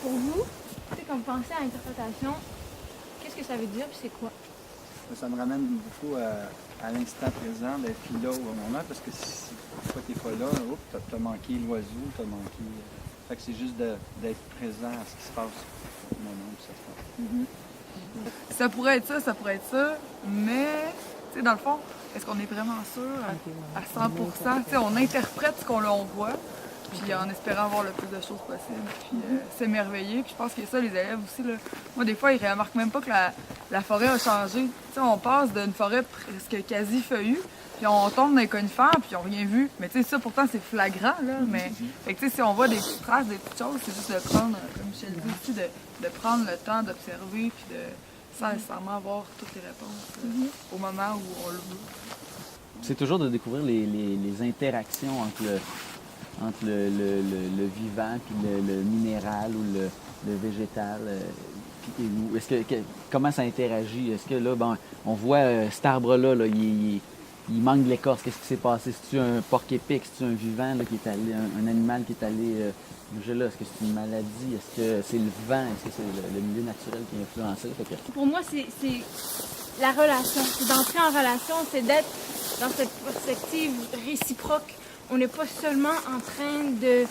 Pour vous, quand vous pensez à l'interprétation, qu'est-ce que ça veut dire et c'est quoi? Ça me ramène beaucoup à l'instant présent, d'être là au moment, parce que si toi t'es pas là, t'as manqué l'oiseau, t'as manqué. Fait que c'est juste d'être présent à ce qui se passe au moment où ça se passe. Ça pourrait être ça pourrait être ça, mais tu sais, dans le fond, est-ce qu'on est vraiment sûr à 100%? Tu sais, on interprète ce qu'on voit, puis en espérant voir le plus de choses possible, puis s'émerveiller. Puis je pense que ça, les élèves aussi, là, moi, des fois, ils remarquent même pas que la forêt a changé. Tu sais, on passe d'une forêt presque quasi feuillue, puis on tombe dans les conifères, puis ils n'ont rien vu. Mais tu sais, ça, pourtant, c'est flagrant, là. Mais, fait que tu sais, si on voit des petites traces, des petites choses, c'est juste de prendre, comme Michel dit aussi, de prendre le temps d'observer, puis de sans nécessairement avoir toutes les réponses au moment où on le veut. C'est toujours de découvrir les interactions entre le vivant puis le minéral ou le végétal. Comment ça interagit? Est-ce que là, bon, on voit cet arbre-là, là, il manque de l'écorce. Qu'est-ce qui s'est passé? C'est-tu un porc-épic? C'est-tu un vivant là, qui est allé, un animal qui est allé bouger là? Est-ce que c'est une maladie? Est-ce que c'est le vent? Est-ce que c'est le milieu naturel qui a influencé? Pour moi, c'est la relation. C'est d'entrer en relation, c'est d'être dans cette perspective réciproque. On n'est pas seulement en train de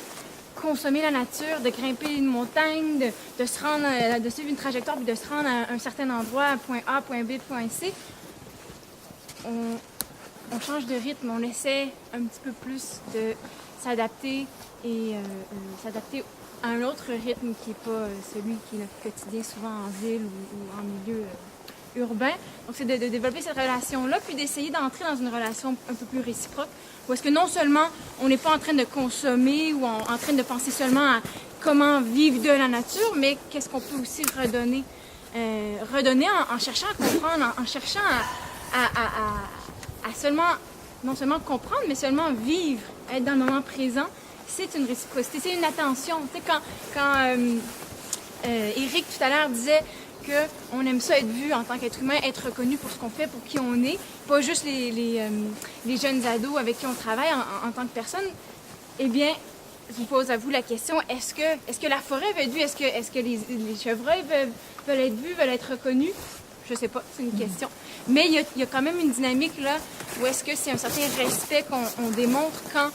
consommer la nature, de grimper une montagne, de se rendre, de suivre une trajectoire, puis de se rendre à un certain endroit, point A, point B, point C. On change de rythme, on essaie un petit peu plus de s'adapter et s'adapter à un autre rythme qui n'est pas celui qui est notre quotidien, souvent en ville ou en milieu urbain. Donc c'est de développer cette relation-là, puis d'essayer d'entrer dans une relation un peu plus réciproque, où est-ce que non seulement on n'est pas en train de consommer ou en train de penser seulement à comment vivre de la nature, mais qu'est-ce qu'on peut aussi redonner. Redonner en cherchant à comprendre, en cherchant à seulement, non seulement comprendre, mais seulement vivre, être dans le moment présent. C'est une réciprocité, c'est une attention. Tu sais, quand Éric tout à l'heure disait qu'on aime ça être vu en tant qu'être humain, être reconnu pour ce qu'on fait, pour qui on est, pas juste les jeunes ados avec qui on travaille en tant que personne, eh bien, je vous pose à vous la question, est-ce que la forêt veut être vue? Est-ce que les chevreuils veulent être vus, veulent être reconnus? Je sais pas, c'est une question. Mais il y a quand même une dynamique là où est-ce que c'est un certain respect qu'on démontre quand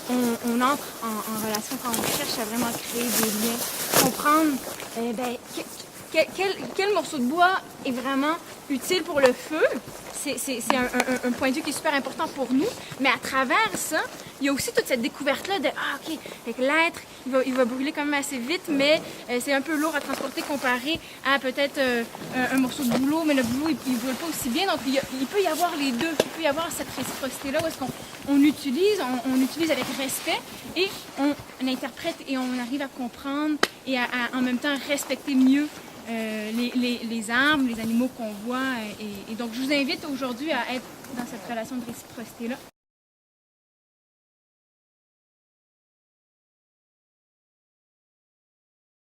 on entre en relation, quand on cherche à vraiment créer des liens, comprendre quel morceau de bois est vraiment utile pour le feu. C'est un point de vue qui est super important pour nous, mais à travers ça, il y a aussi toute cette découverte-là de « Ah, OK, l'être, il va brûler quand même assez vite, mais c'est un peu lourd à transporter comparé à peut-être un morceau de bouleau, mais le bouleau, il ne brûle pas aussi bien. » Donc, il peut y avoir les deux. Il peut y avoir cette réciprocité-là où est-ce qu'on utilise, on utilise avec respect et on interprète et on arrive à comprendre et à en même temps respecter mieux les arbres, les animaux qu'on voit. Et donc, je vous invite aujourd'hui à être dans cette relation de réciprocité-là.